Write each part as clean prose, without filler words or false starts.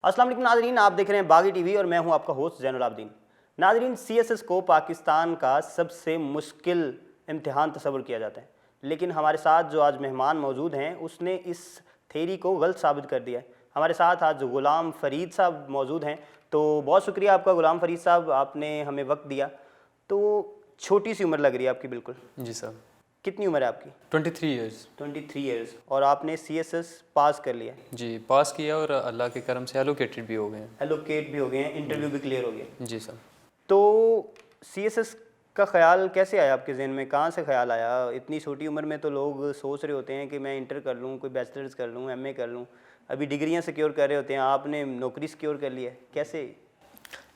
अस्सलाम वालेकुम नाजरीन, आप देख रहे हैं बागी टीवी और मैं हूं आपका होस्ट ज़ैनुल आबदीन। नाजरीन, सीएसएस को पाकिस्तान का सबसे मुश्किल इम्तिहान तस्वुर किया जाता है, लेकिन हमारे साथ जो आज मेहमान मौजूद हैं उसने इस थेरी को गलत साबित कर दिया है। हमारे साथ आज गुलाम फरीद साहब मौजूद हैं। तो बहुत शुक्रिया आपका गुलाम फरीद साहब, आपने हमें वक्त दिया। तो छोटी सी उम्र लग रही है आपकी बिल्कुल। जी सर। कितनी उम्र है आपकी? 23 ईयर्स। 23 ईयर्स। और आपने सीएसएस पास कर लिया? जी पास किया और अल्लाह के करम से एलोकेटेड भी हो गए हैं। एलोकेट भी हो गए हैं, इंटरव्यू भी क्लियर हो गया? जी सर। तो सीएसएस का ख्याल कैसे आया आपके जहन में, कहाँ से ख्याल आया? इतनी छोटी उम्र में तो लोग सोच रहे होते हैं कि मैं इंटर कर लूँ, कोई बैचलर्स कर लूँ, एमए कर लूँ, अभी डिग्रियाँ सिक्योर कर रहे होते हैं, आपने नौकरी सिक्योर कर ली है, कैसे?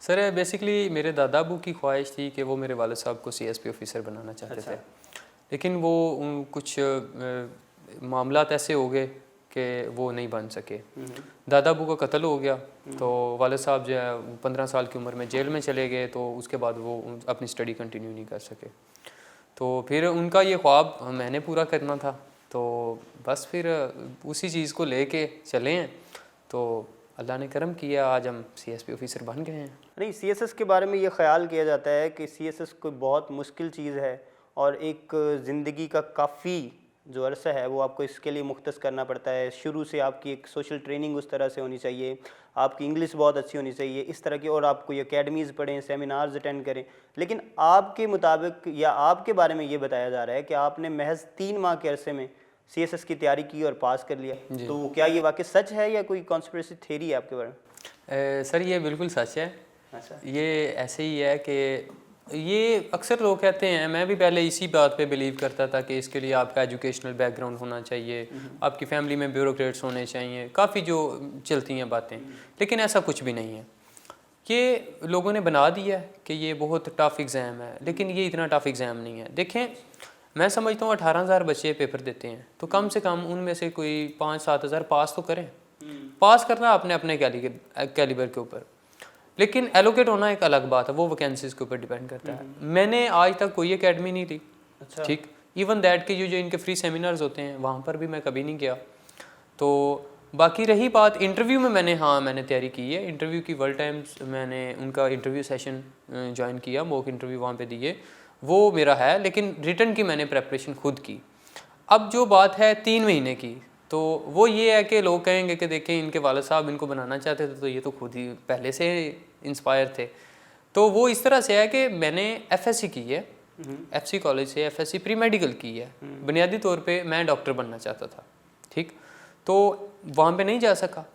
सर बेसिकली मेरे दादा अबू की ख्वाहिश थी कि वो मेरे वालिद साहब को सीएसपी ऑफिसर बनाना चाहते थे, लेकिन वो कुछ मामलात ऐसे हो गए कि वो नहीं बन सके। दादा अबू का कत्ल हो गया तो वालिद साहब जो है 15 साल की उम्र में जेल में चले गए, तो उसके बाद वो अपनी स्टडी कंटिन्यू नहीं कर सके। तो फिर उनका ये ख्वाब मैंने पूरा करना था, तो बस फिर उसी चीज़ को लेके चले हैं। तो अल्लाह ने करम किया, आज हम सीएसपी ऑफिसर बन गए हैं। नहीं, सीएसएस के बारे में ये ख्याल किया जाता है कि सीएसएस कोई बहुत मुश्किल चीज़ है और एक ज़िंदगी का काफ़ी जो अरसा है वो आपको इसके लिए मुख्तस करना पड़ता है। शुरू से आपकी एक सोशल ट्रेनिंग उस तरह से होनी चाहिए, आपकी इंग्लिश बहुत अच्छी होनी चाहिए इस तरह की, और आप कोई अकेडमीज़ पढ़ें, सेमिनार्स अटेंड करें। लेकिन आपके मुताबिक या आपके बारे में ये बताया जा रहा है कि आपने महज 3 माह के अरसे में सीएसएस की तैयारी की और पास कर लिया। तो क्या ये वाकई सच है या कोई कॉन्स्पिरेसी थ्योरी है आपके बारे में? सर ये बिल्कुल सच है। अच्छा। ये ऐसे ही है कि ये अक्सर लोग कहते हैं, मैं भी पहले इसी बात पे बिलीव करता था कि इसके लिए आपका एजुकेशनल बैकग्राउंड होना चाहिए, आपकी फैमिली में ब्यूरोक्रेट्स होने चाहिए, काफ़ी जो चलती हैं बातें, लेकिन ऐसा कुछ भी नहीं है। ये लोगों ने बना दिया है कि ये बहुत टफ़ एग्ज़ाम है, लेकिन ये इतना टफ़ एग्ज़ाम नहीं है। देखें, मैं समझता हूँ 18,000 बच्चे पेपर देते हैं, तो कम से कम उनमें से कोई 5-7 हज़ार पास तो करें। पास करना अपने अपने कैलिबर के ऊपर, लेकिन एलोकेट होना एक अलग बात है, वो वैकेंसीज़ के ऊपर डिपेंड करता है। मैंने आज तक कोई एकेडमी नहीं ली। अच्छा। ठीक, इवन दैट कि जो इनके फ्री सेमिनार्स होते हैं वहाँ पर भी मैं कभी नहीं गया। तो बाकी रही बात इंटरव्यू में, मैंने तैयारी की है। इंटरव्यू की वर्ल्ड टाइम्स मैंने उनका इंटरव्यू सेशन ज्वाइन किया, मॉक इंटरव्यू वहाँ पे दिए, वो मेरा है, लेकिन रिटर्न की मैंने प्रेपरेशन खुद की। अब जो बात है 3 महीने की, तो वो ये है कि लोग कहेंगे कि देखें इनके वालिद साहब इनको बनाना चाहते थे, तो ये तो खुद ही पहले से इंस्पायर थे। तो वो इस तरह से है कि मैंने एफएससी की है, एफसी कॉलेज से एफएससी प्री मेडिकल की है। बुनियादी तौर पे मैं डॉक्टर बनना चाहता था, ठीक, तो वहाँ पे नहीं जा सका।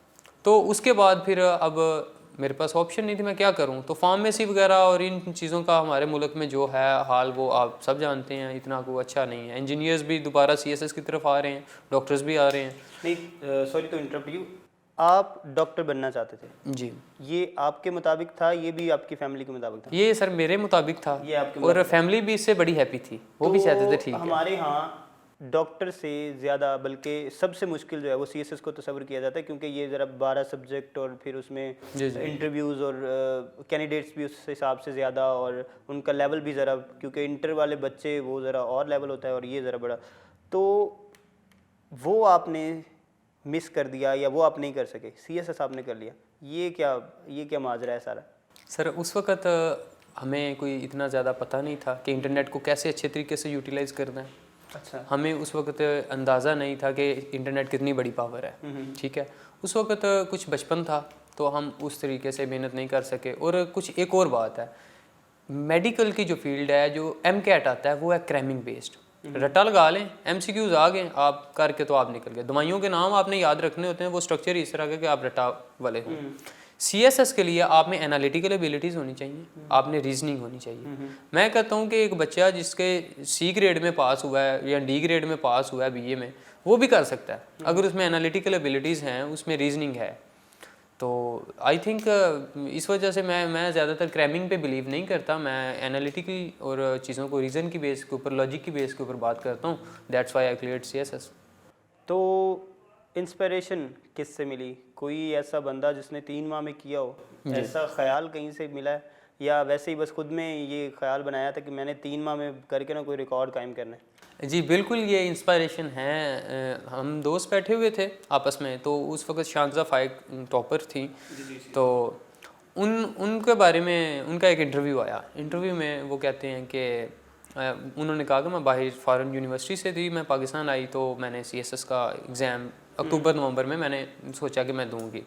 तो उसके बाद फिर अब मेरे पास ऑप्शन नहीं थी, मैं क्या करूं। तो फार्मेसी वगैरह और इन चीज़ों का हमारे मुल्क में जो है हाल, वो आप सब जानते हैं, इतना कोई अच्छा नहीं है। इंजीनियर्स भी दोबारा सीएसएस की तरफ आ रहे हैं, डॉक्टर्स भी आ रहे हैं। नहीं, सॉरी टू इंटरप्ट यू, आप डॉक्टर बनना चाहते थे? जी। ये आपके मुताबिक था, ये भी आपकी फैमिली के मुताबिक था? ये सर मेरे मुताबिक था, ये आपके और फैमिली भी इससे बड़ी हैप्पी थी, वो भी चाहते थे ठीक है। हमारे यहाँ डॉक्टर से ज़्यादा बल्कि सबसे मुश्किल जो है वो सीएसएस को तस्वर किया जाता है, क्योंकि ये ज़रा 12 सब्जेक्ट और फिर उसमें इंटरव्यूज़ और कैंडिडेट्स भी उस हिसाब से ज़्यादा, और उनका लेवल भी ज़रा, क्योंकि इंटर वाले बच्चे वो ज़रा और लेवल होता है और ये ज़रा बड़ा, तो वो आपने मिस कर दिया या वो आप नहीं कर सके, सीएसएस आपने कर लिया, ये क्या माजरा है सारा? सर उस वक़्त हमें कोई इतना ज़्यादा पता नहीं था कि इंटरनेट को कैसे अच्छे तरीके से यूटिलाइज़ करना है। अच्छा। हमें उस वक़्त अंदाज़ा नहीं था कि इंटरनेट कितनी बड़ी पावर है, ठीक है। उस वक़्त कुछ बचपन था, तो हम उस तरीके से मेहनत नहीं कर सके। और कुछ एक और बात है, मेडिकल की जो फील्ड है, जो एमकैट आता है, वो है क्रैमिंग बेस्ड। रट्टा लगा लें, एमसीक्यूज़ आ गए आप करके तो आप निकल गए। दवाइयों के नाम आपने याद रखने होते हैं, वो स्ट्रक्चर इस तरह का कि आप रट्टा वाले हों। सीएसएस के लिए आप में एनालिटिकल एबिलिटीज़ होनी चाहिए, आपने रीजनिंग होनी चाहिए। मैं कहता हूँ कि एक बच्चा जिसके सी ग्रेड में पास हुआ है या डी ग्रेड में पास हुआ है बीए में, वो भी कर सकता है अगर उसमें एनालिटिकल एबिलिटीज़ हैं, उसमें रीजनिंग है। तो आई थिंक इस वजह से मैं ज़्यादातर क्रैमिंग पे बिलीव नहीं करता, मैं एनालिटिकल और चीज़ों को रीज़न की बेस के ऊपर, लॉजिक की बेस के ऊपर बात करता हूँ। That's why I cleared CSS. तो इंस्पिरेशन किससे मिली? कोई ऐसा बंदा जिसने 3 माह में किया हो, ऐसा ख्याल कहीं से मिला है, या वैसे ही बस खुद में ये ख्याल बनाया था कि मैंने 3 माह में करके ना कोई रिकॉर्ड कायम करना है? जी बिल्कुल, ये इंस्पायरेशन है। हम दोस्त बैठे हुए थे आपस में, तो उस वक्त शानज़ा फ़ाइक टॉपर थी, तो उनके बारे में उनका एक इंटरव्यू आया। इंटरव्यू में वो कहते हैं कि उन्होंने कहा कि मैं बाहर फ़ॉरेन यूनिवर्सिटी से थी, मैं पाकिस्तान आई तो मैंने CSS का एग्ज़ाम अक्टूबर नवंबर में मैंने सोचा कि मैं दूंगी,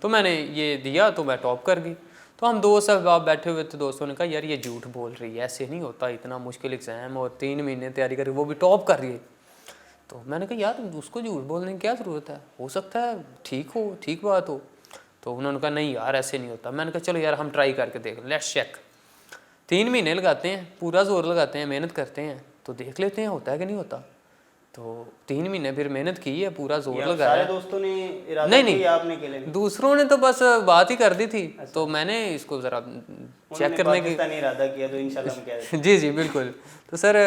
तो मैंने ये दिया तो मैं टॉप कर गई। तो हम दोस्त अब बैठे हुए थे, दोस्तों ने कहा यार ये झूठ बोल रही है, ऐसे नहीं होता, इतना मुश्किल एग्ज़ाम और 3 महीने तैयारी करके वो भी टॉप कर रही है। तो मैंने कहा यार उसको झूठ बोलने की क्या ज़रूरत है, हो सकता है ठीक बात हो। तो उन्होंने कहा नहीं यार ऐसे नहीं होता। मैंने कहा चलो यार हम ट्राई करके देख लेट्स चेक। 3 महीने लगाते हैं, पूरा जोर लगाते हैं, मेहनत करते हैं, तो देख लेते हैं होता है कि नहीं होता। तो 3 महीने फिर मेहनत की है, पूरा जोर लगाया। सारे दोस्तों ने इरादा नहीं किया नहीं, आपने अकेले नहीं? दूसरों ने तो बस बात ही कर दी थी। तो मैंने इसको ज़रा चेक करने की पाकिस्तानी इरादा किया तो इंशाल्लाह हम कह देते जी जी बिल्कुल। तो सर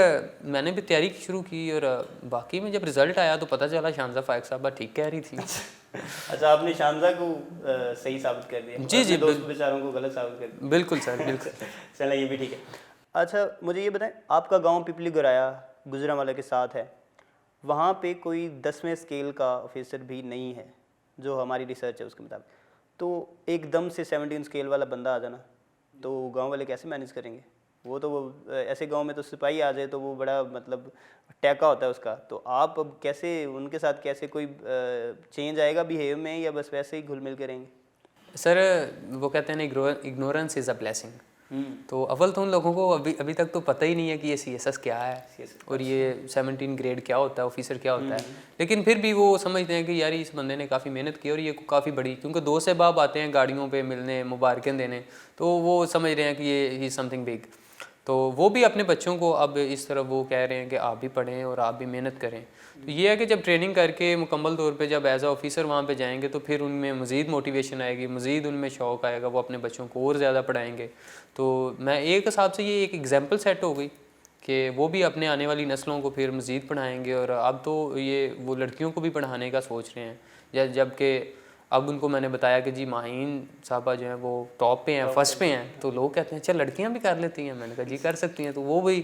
मैंने भी तैयारी शुरू की और बाकी में जब रिज़ल्ट आया तो पता चला शानज़ा फ़ाइक साहबा ठीक कह रही थी। अच्छा, आपने शानज़ा को सही साबित कर दिया। जी जी, दोस्त बेचारों को गलत साबित कर दिया। बिल्कुल सर बिल्कुल। चलो ये भी ठीक है। अच्छा मुझे ये बताएं, आपका गांव पिपली गुराया गुजरांवाला के साथ है, वहाँ पे कोई 10वें स्केल का ऑफिसर भी नहीं है जो हमारी रिसर्च है उसके मुताबिक, तो एकदम से 17 स्केल वाला बंदा आ जाना तो गांव वाले कैसे मैनेज करेंगे? वो ऐसे गांव में तो सिपाही आ जाए तो वो बड़ा मतलब टैका होता है उसका, तो आप अब कैसे उनके साथ कैसे कोई चेंज आएगा बिहेव में, या बस वैसे ही घुल मिल के रहेंगे? सर वो कहते हैं ना इग्नोरेंस इज़ अ ब्लेसिंग। तो अव्वल तो उन लोगों को अभी तक तो पता ही नहीं है कि ये CSS क्या है और ये 17 ग्रेड क्या होता है, ऑफिसर क्या होता है। लेकिन फिर भी वो समझते हैं कि यार इस बंदे ने काफ़ी मेहनत की और ये काफ़ी बड़ी, क्योंकि दोस्त अहबाब आते हैं गाड़ियों पे मिलने, मुबारकें देने, तो वो समझ रहे हैं कि ये ही समथिंग बिग। तो वो भी अपने बच्चों को अब इस तरफ वो कह रहे हैं कि आप भी पढ़ें और आप भी मेहनत करें। तो ये है कि जब ट्रेनिंग करके मुकम्मल तौर पे जब एज अ ऑफिसर वहाँ पे जाएंगे तो फिर उनमें मज़ीद मोटिवेशन आएगी, मज़ीद उनमें शौक़ आएगा, वो अपने बच्चों को और ज़्यादा पढ़ाएंगे। तो मैं एक हिसाब से ये एक एग्जाम्पल सेट हो गई कि वो भी अपने आने वाली नस्लों को फिर मज़ीद पढ़ाएंगे। और अब तो ये वो लड़कियों को भी पढ़ाने का सोच रहे हैं, जबकि अब उनको मैंने बताया कि जी माहीन साहबा जो है वो टॉप पे हैं, फर्स्ट पे हैं, तो लोग कहते हैं अच्छा लड़कियां भी कर लेती हैं। मैंने कहा जी कर सकती हैं। तो वो भी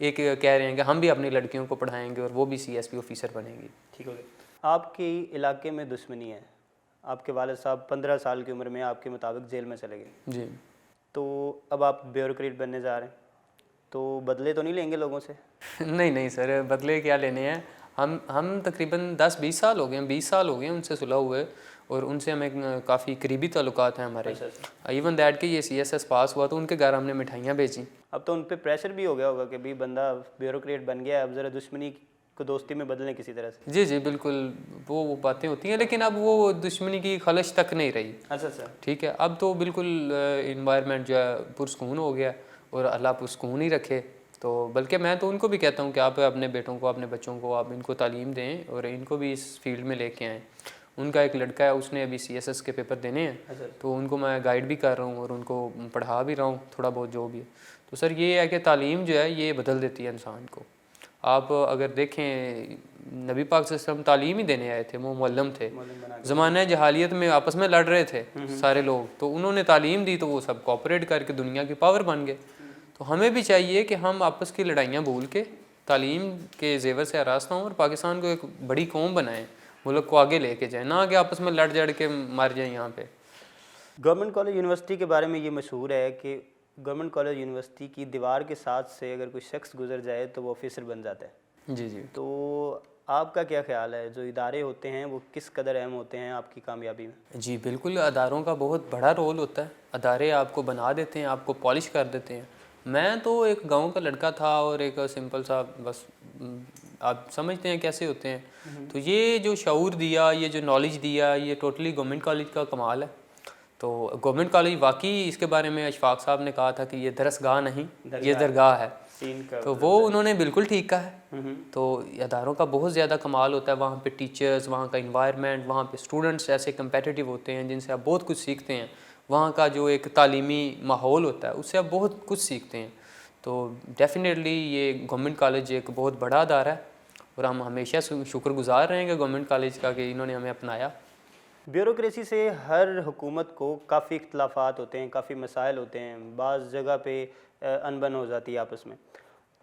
एक कह रहे हैं कि हम भी अपनी लड़कियों को पढ़ाएंगे और वो भी CSP ऑफिसर बनेंगी। ठीक हो गया। आपके इलाके में दुश्मनी है, आपके वालिद साहब 15 साल की उम्र में आपके मुताबिक जेल में चले गए, जी तो अब आप ब्यूरोक्रेट बनने जा रहे हैं, तो बदले तो नहीं लेंगे लोगों से? नहीं नहीं सर, बदले क्या लेने हैं। हम तकरीबन 10-20 साल हो गए हैं, 20 साल हो गए हैं उनसे सुलह हुए और उनसे हमें काफ़ी करीबी ताल्लुकात हैं हमारे। इवन दैट कि ये CSS पास हुआ तो उनके घर हमने मिठाइयाँ भेजी। अब तो उन पर प्रेशर भी हो गया होगा कि भाई बंदा ब्यूरोक्रेट बन गया, अब ज़रा दुश्मनी को दोस्ती में बदलें किसी तरह से। जी जी बिल्कुल, वो बातें होती हैं, लेकिन अब वो दुश्मनी की खलश तक नहीं रही। अच्छा ठीक है, अब तो बिल्कुल इन्वायरमेंट जो है पुरस्कून हो गया और अल्लाह पुरस्कून ही रखे। तो बल्कि मैं तो उनको भी कहता हूँ कि आप अपने बेटों को, अपने बच्चों को आप इनको तालीम दें और इनको भी इस फील्ड में लेके आएँ। उनका एक लड़का है, उसने अभी CSS के पेपर देने हैं, तो उनको मैं गाइड भी कर रहा हूँ और उनको पढ़ा भी रहा हूँ थोड़ा बहुत जो भी है। तो सर ये है कि तालीम जो है ये बदल देती है इंसान को। आप अगर देखें नबी पाक सल्लल्लाहु अलैहि वसल्लम तालीम ही देने आए थे, वो मुअल्लिम थे। ज़माने जहालियत में आपस में लड़ रहे थे सारे लोग, तो उन्होंने तालीम दी तो वो सब कोऑपरेट करके दुनिया की पावर बन गए। तो हमें भी चाहिए कि हम आपस की लड़ाइयाँ भूल के तालीम के जेवर से आरास्ता हों और पाकिस्तान को एक बड़ी कौम बनाएं, मुल्क को आगे लेके जाएं, ना कि आपस में लड़ जड़ के मर जाएं यहाँ पे। गवर्नमेंट कॉलेज यूनिवर्सिटी के बारे में ये मशहूर है कि गवर्नमेंट कॉलेज यूनिवर्सिटी की दीवार के साथ से अगर कोई शख्स गुजर जाए तो वो ऑफिसर बन जाता है। जी जी। तो आपका क्या ख्याल है, जो इदारे होते हैं वो किस कदर अहम होते हैं आपकी कामयाबी में? जी बिल्कुल, अदारों का बहुत बड़ा रोल होता है। अदारे आपको बना देते हैं, आपको पॉलिश कर देते हैं। मैं तो एक गांव का लड़का था और एक सिंपल सा बस आप समझते हैं कैसे होते हैं। तो ये जो शऊर दिया, ये जो नॉलेज दिया, ये टोटली गवर्नमेंट कॉलेज का कमाल है। तो गवर्नमेंट कॉलेज वाकई इसके बारे में अशफाक साहब ने कहा था कि ये दरसगाह नहीं, ये दरगाह है। तो वो उन्होंने बिल्कुल ठीक कहा है। तो अदारों का बहुत ज़्यादा कमाल होता है, वहाँ पे टीचर्स, वहाँ का इन्वायरमेंट, वहाँ पे स्टूडेंट्स ऐसे कम्पेटिटिव होते हैं जिनसे आप बहुत कुछ सीखते हैं। वहाँ का जो एक तालीमी माहौल होता है उससे आप बहुत कुछ सीखते हैं। तो डेफिनेटली ये गवर्नमेंट कॉलेज एक बहुत बड़ा अदारा है और हम हमेशा शुक्रगुजार रहेंगे गवर्नमेंट कॉलेज का कि इन्होंने हमें अपनाया। ब्यूरोक्रेसी से हर हुकूमत को काफ़ी इख्तलाफात होते हैं, काफ़ी मसाइल होते हैं, बाज़ जगह पे अनबन हो जाती है आपस में।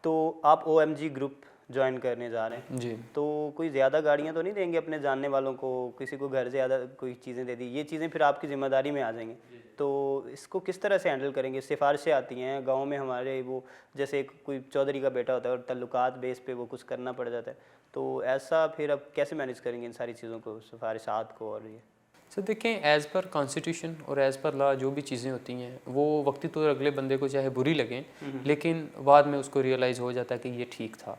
तो आप OMG ग्रुप ज्वाइन करने जा रहे हैं, जी। तो कोई ज़्यादा गाड़ियाँ तो नहीं देंगे अपने जानने वालों को, किसी को घर से ज़्यादा कोई चीज़ें दे दी, ये चीज़ें फिर आपकी ज़िम्मेदारी में आ जाएंगी। तो इसको किस तरह से हैंडल करेंगे? सिफारिशें आती हैं गांव में हमारे, वो जैसे कोई चौधरी का बेटा होता है और ताल्लुकात बेस पे वो कुछ करना पड़ जाता है, तो ऐसा फिर अब कैसे मैनेज करेंगे इन सारी चीज़ों को, सिफारिशात को? और ये सर देखें, एज़ पर कॉन्स्टिट्यूशन और एज़ पर लॉ जो भी चीज़ें होती हैं वो वक्ती तौर अगले बंदे को चाहे बुरी लगें, लेकिन बाद में उसको रियलाइज़ हो जाता है कि ये ठीक था।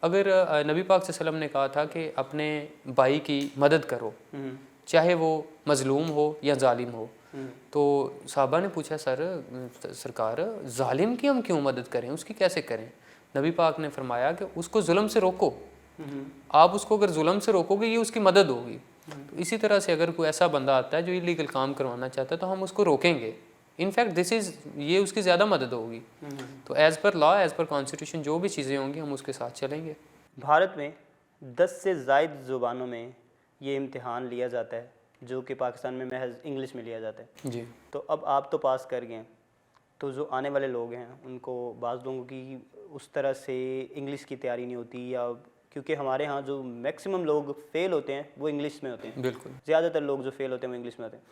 अगर नबी पाक सल्लल्लाहु अलैहि वसल्लम ने कहा था कि अपने भाई की मदद करो, चाहे वो मज़लूम हो या जालिम हो, तो साहबा ने पूछा सरकार जालिम की हम क्यों मदद करें, उसकी कैसे करें? नबी पाक ने फरमाया कि उसको जुल्म से रोको, आप उसको अगर जुल्म से रोकोगे ये उसकी मदद होगी। तो इसी तरह से अगर कोई ऐसा बंदा आता है जो इलीगल काम करवाना चाहता है तो हम उसको रोकेंगे, इनफैक्ट ये उसकी ज़्यादा मदद होगी। तो as per law, as per constitution जो भी चीज़ें होंगी हम उसके साथ चलेंगे। भारत में 10 से ज़ायद ज़ुबानों में ये इम्तिहान लिया जाता है, जो कि पाकिस्तान में महज इंग्लिश में लिया जाता है। जी। तो अब आप तो पास कर गए हैं, तो जो आने वाले लोग हैं उनको, बाज़ लोगों की उस तरह से इंग्लिश की तैयारी नहीं होती, या क्योंकि हमारे यहाँ जो मैक्सिमम लोग फेल होते हैं वो इंग्लिश में होते हैं, बिल्कुल। ज़्यादातर लोग जो फेल होते हैं वो इंग्लिश में होते हैं।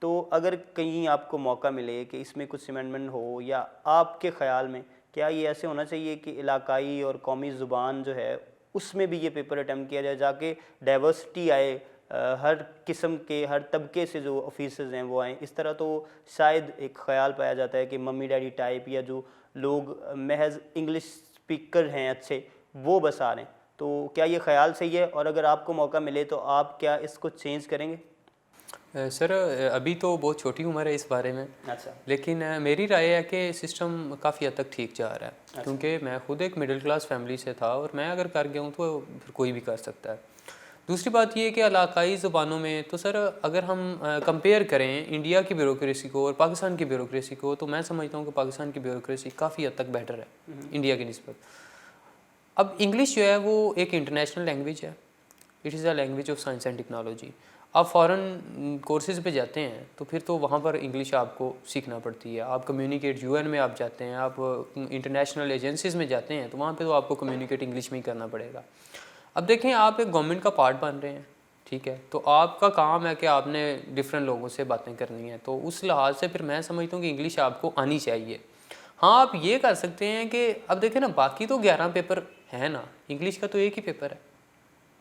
तो अगर कहीं आपको मौका मिले कि इसमें कुछ अमेंडमेंट हो, या आपके ख़्याल में क्या ये ऐसे होना चाहिए कि इलाकाई और कौमी ज़ुबान जो है उसमें भी ये पेपर अटैम्प्ट किया जाए, जाके डाइवर्सिटी आए, हर किस्म के, हर तबके से जो ऑफिसर्स हैं वो आएँ? इस तरह तो शायद एक ख़्याल पाया जाता है कि मम्मी डैडी टाइप, या जो लोग महज इंग्लिश स्पीकर हैं अच्छे, वो बस आ रहे हैं। तो क्या ये ख़्याल सही है, और अगर आपको मौका मिले तो आप क्या इसको चेंज करेंगे? सर अभी तो बहुत छोटी उम्र है इस बारे में, अच्छा। लेकिन मेरी राय है कि सिस्टम काफ़ी हद तक ठीक जा रहा है। अच्छा। क्योंकि मैं खुद एक मिडिल क्लास फैमिली से था और मैं अगर कर गया हूँ तो फिर कोई भी कर सकता है। दूसरी बात ये है कि इलाकाई ज़ुबानों में तो सर अगर हम कंपेयर करें इंडिया की ब्यूरोक्रेसी को और पाकिस्तान की ब्यूरोक्रेसी को, तो मैं समझता हूँ कि पाकिस्तान की ब्यूरोक्रेसी काफ़ी हद तक बेटर है इंडिया की निस्बत। अब इंग्लिश जो है वो एक इंटरनेशनल लैंग्वेज है, it is a language of science and technology. आप फॉरेन कोर्सेज़ पे जाते हैं तो फिर तो वहाँ पर इंग्लिश आपको सीखना पड़ती है। आप कम्युनिकेट यूएन में आप जाते हैं, आप इंटरनेशनल एजेंसीज़ में जाते हैं, तो वहाँ पे तो आपको कम्युनिकेट इंग्लिश में ही करना पड़ेगा। अब देखें, आप एक गवर्नमेंट का पार्ट बन रहे हैं, ठीक है, तो आपका काम है कि आपने डिफरेंट लोगों से बातें करनी है, तो उस लिहाज से फिर मैं समझता हूँ कि इंग्लिश आपको आनी चाहिए। हाँ, आप ये कर सकते हैं कि अब देखें ना, बाकी तो 11 पेपर है ना, इंग्लिश का तो एक ही पेपर है,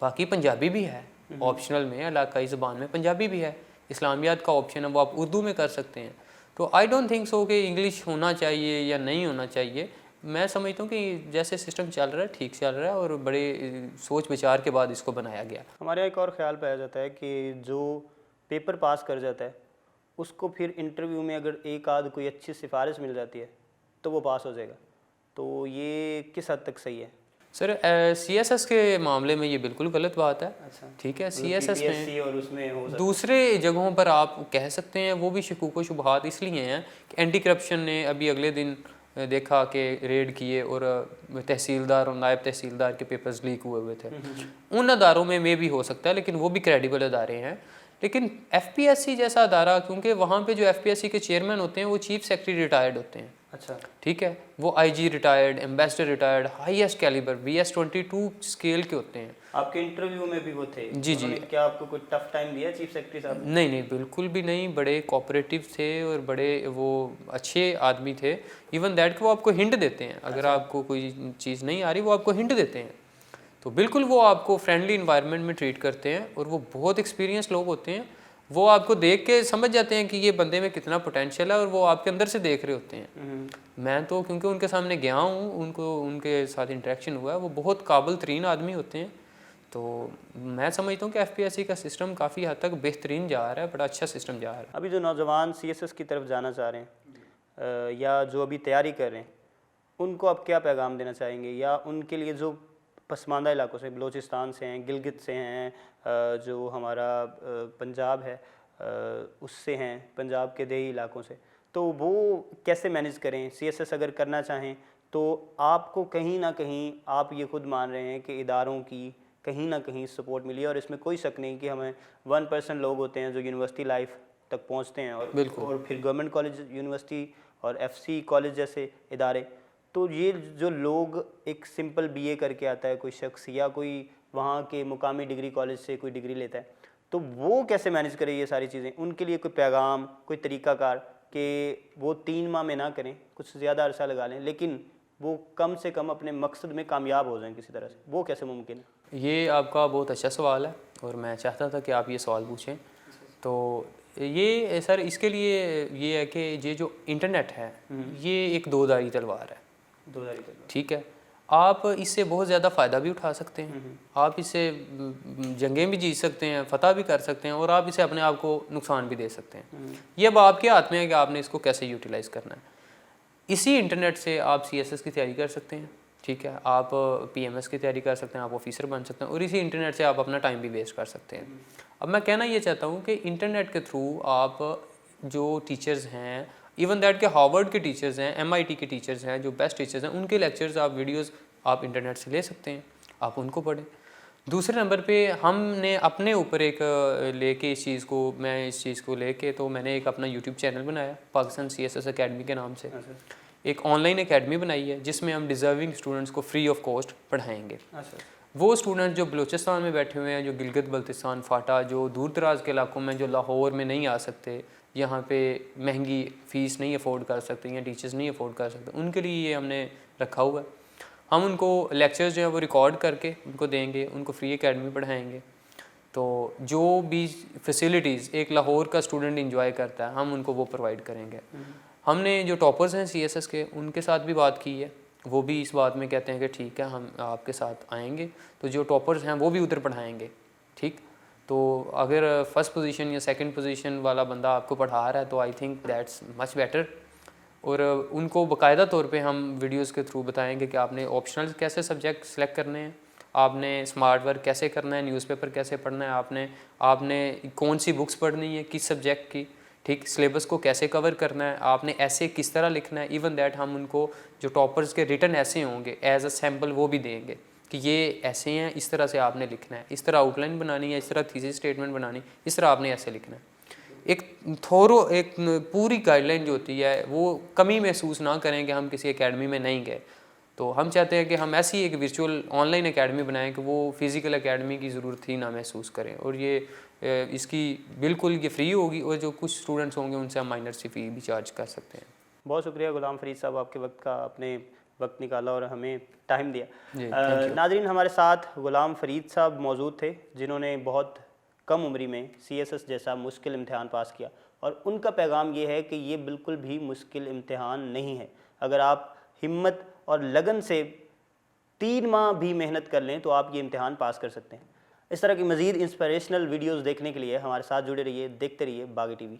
बाकी पंजाबी भी है ऑप्शनल में, इलाकाई ज़बान में पंजाबी भी है, इस्लामियात का ऑप्शन है वो आप उर्दू में कर सकते हैं। तो आई डोंट थिंक सो कि इंग्लिश होना चाहिए या नहीं होना चाहिए। मैं समझता हूँ कि जैसे सिस्टम चल रहा है ठीक चल रहा है और बड़े सोच विचार के बाद इसको बनाया गया। हमारे यहाँ एक और ख्याल पाया जाता है कि जो पेपर पास कर जाता है उसको फिर इंटरव्यू में अगर एक आध कोई अच्छी सिफारिश मिल जाती है तो वो पास हो जाएगा, तो ये किस हद तक सही है? सर CSS के मामले में ये बिल्कुल गलत बात है। अच्छा। ठीक है, CSS में PPSC और उसमें हो सकता है। दूसरे जगहों पर आप कह सकते हैं, वो भी शकूक व शुबहात इसलिए हैं कि एंटी करप्शन ने अभी अगले दिन देखा कि रेड किए और तहसीलदार और नायब तहसीलदार के पेपर्स लीक हुए थे। उन अदारों में भी हो सकता है, लेकिन वो भी क्रेडिबल अदारे हैं। लेकिन FPSC जैसा अदारा, क्योंकि वहाँ पे जो FPSC के चेयरमैन होते हैं वो चीफ सेक्रेटरी रिटायर्ड होते हैं। अच्छा। ठीक है, वो IG retired, ambassador retired, highest calibre BS-22 scale के होते हैं। आपके इंटरव्यू में भी वो थे? जी जी। क्या आपको कोई टफ टाइम दिया चीफ सेक्रेटरी साहब? नहीं, बिल्कुल भी नहीं, बड़े कोऑपरेटिव थे और बड़े वो अच्छे आदमी थे। इवन दैट कि वो आपको हिंट देते हैं, अगर आपको कोई चीज़ नहीं आ रही वो आपको हिंट देते हैं। तो बिल्कुल वो आपको फ्रेंडली इन्वायरमेंट में ट्रीट करते हैं और वो बहुत एक्सपीरियंस लोग होते हैं। वो आपको देख के समझ जाते हैं कि ये बंदे में कितना पोटेंशियल है और वो आपके अंदर से देख रहे होते हैं। मैं तो क्योंकि उनके सामने गया हूँ, उनके साथ इंटरेक्शन हुआ है, वो बहुत काबिल तरीन आदमी होते हैं। तो मैं समझता हूँ कि FPSC का सिस्टम काफ़ी हद तक बेहतरीन जा रहा है, बड़ा अच्छा सिस्टम जा रहा है। अभी जो नौजवान CSS की तरफ जाना चाह रहे हैं या जो अभी तैयारी कर रहे हैं, उनको आप क्या पैगाम देना चाहेंगे? या उनके लिए जो पसमानदा इलाकों से, बलूचिस्तान से हैं, गिलगित से हैं, जो हमारा पंजाब है उससे हैं, पंजाब के देही इलाकों से, तो वो कैसे मैनेज करें? CSS अगर करना चाहें तो आपको कहीं ना कहीं, आप ये खुद मान रहे हैं कि इदारों की कहीं ना कहीं सपोर्ट मिली है, और इसमें कोई शक नहीं कि हमें 1% लोग होते हैं जो यूनिवर्सिटी लाइफ तक पहुंचते हैं, और फिर गवर्नमेंट कॉलेज, यूनिवर्सिटी और FC कॉलेज जैसे इदारे। तो ये जो लोग एक सिंपल बीए करके आता है कोई शख्स, या कोई वहाँ के मुकामी डिग्री कॉलेज से कोई डिग्री लेता है, तो वो कैसे मैनेज करे ये सारी चीज़ें? उनके लिए कोई पैगाम, कोई तरीक़ाकार कि वो 3 माह में ना करें, कुछ ज़्यादा अरसा लगा लें, लेकिन वो कम से कम अपने मकसद में कामयाब हो जाएं किसी तरह से, वो कैसे मुमकिन है? ये आपका बहुत अच्छा सवाल है और मैं चाहता था कि आप ये सवाल पूछें। तो ये सर इसके लिए ये है कि ये जो इंटरनेट है ये एक दो-धारी तलवार है। दो-धारी तलवार, ठीक है। आप इससे बहुत ज़्यादा फ़ायदा भी उठा सकते हैं, आप इससे जंगें भी जीत सकते हैं, फ़तह भी कर सकते हैं, और आप इसे अपने आप को नुकसान भी दे सकते हैं। ये अब आपके हाथ में है कि आपने इसको कैसे यूटिलाइज़ करना है। इसी इंटरनेट से आप CSS की तैयारी कर सकते हैं, ठीक है, आप PMS की तैयारी कर सकते हैं, आप ऑफिसर बन सकते हैं, और इसी इंटरनेट से आप अपना टाइम भी वेस्ट कर सकते हैं। अब मैं कहना ये चाहता हूँ कि इंटरनेट के थ्रू आप जो टीचर्स हैं, इवन दैट के हार्वर्ड के टीचर्स हैं, MIT के टीचर्स हैं, जो बेस्ट टीचर्स हैं, उनके लेक्चर्स आप वीडियोस आप इंटरनेट से ले सकते हैं, आप उनको पढ़ें। दूसरे नंबर पे हमने अपने ऊपर एक लेके इस चीज़ को, मैं इस चीज़ को लेके तो मैंने एक अपना YouTube चैनल बनाया पाकिस्तान CSS अकेडमी के नाम से। एक ऑनलाइन अकेडमी बनाई है जिसमें हम डिज़र्विंग स्टूडेंट्स को फ्री ऑफ कॉस्ट पढ़ाएंगे। वो स्टूडेंट जो बलूचिस्तान में बैठे हुए हैं, जो गिलगित बल्तिस्तान, फाटा, जो दूर दराज के इलाकों में, जो लाहौर में नहीं आ सकते, यहाँ पे महंगी फ़ीस नहीं अफोर्ड कर सकते या टीचर्स नहीं अफोर्ड कर सकते, उनके लिए ये हमने रखा हुआ है। हम उनको लेक्चर्स जो है वो रिकॉर्ड करके उनको देंगे, उनको फ्री एकेडमी पढ़ाएंगे। तो जो भी फैसिलिटीज़ एक लाहौर का स्टूडेंट इंजॉय करता है, हम उनको वो प्रोवाइड करेंगे। हमने जो टॉपर्स हैं CSS के, उनके साथ भी बात की है, वो भी इस बात में कहते हैं कि ठीक है हम आपके साथ आएंगे, तो जो टॉपर्स हैं वो भी उधर पढ़ाएंगे, ठीक। तो अगर फर्स्ट पोजीशन या सेकंड पोजीशन वाला बंदा आपको पढ़ा रहा है तो I think that's much better. और उनको बाकायदा तौर पे हम वीडियोस के थ्रू बताएंगे कि आपने ऑप्शनल कैसे सब्जेक्ट सेलेक्ट करने हैं, आपने स्मार्ट वर्क कैसे करना है, न्यूज़पेपर कैसे पढ़ना है, आपने कौन सी बुक्स पढ़नी है किस सब्जेक्ट की, ठीक, सिलेबस को कैसे कवर करना है, आपने ऐसे किस तरह लिखना है। इवन दैट हम उनको जो टॉपर्स के रिटन ऐसे होंगे एज अ सैम्पल वो भी देंगे कि ये ऐसे हैं, इस तरह से आपने लिखना है, इस तरह आउटलाइन बनानी है, इस तरह थीसिस स्टेटमेंट बनानी, इस तरह आपने ऐसे लिखना है। एक एक पूरी गाइडलाइन जो होती है वो कमी महसूस ना करें कि हम किसी एकेडमी में नहीं गए। तो हम चाहते हैं कि हम ऐसी एक वर्चुअल ऑनलाइन एकेडमी बनाएं कि वो फिज़िकल एकेडमी की ज़रूरत ही ना महसूस करें। और ये इसकी बिल्कुल ये फ्री होगी, और जो कुछ स्टूडेंट्स होंगे उनसे हम माइनर सी फ़ी भी चार्ज कर सकते हैं। बहुत शुक्रिया गुलाम फरीद साहब, आपके वक्त का आपने वक्त निकाला और हमें टाइम दिया। नाज़रीन, हमारे साथ गुलाम फरीद साहब मौजूद थे जिन्होंने बहुत कम उम्री में CSS जैसा मुश्किल इम्तिहान पास किया, और उनका पैगाम ये है कि ये बिल्कुल भी मुश्किल इम्तिहान नहीं है। अगर आप हिम्मत और लगन से 3 माह भी मेहनत कर लें तो आप ये इम्तिहान पास कर सकते हैं। इस तरह की मज़ीद इंस्पिरेशनल वीडियोज़ देखने के लिए हमारे साथ जुड़े रहिए, देखते रहिए बागी TV।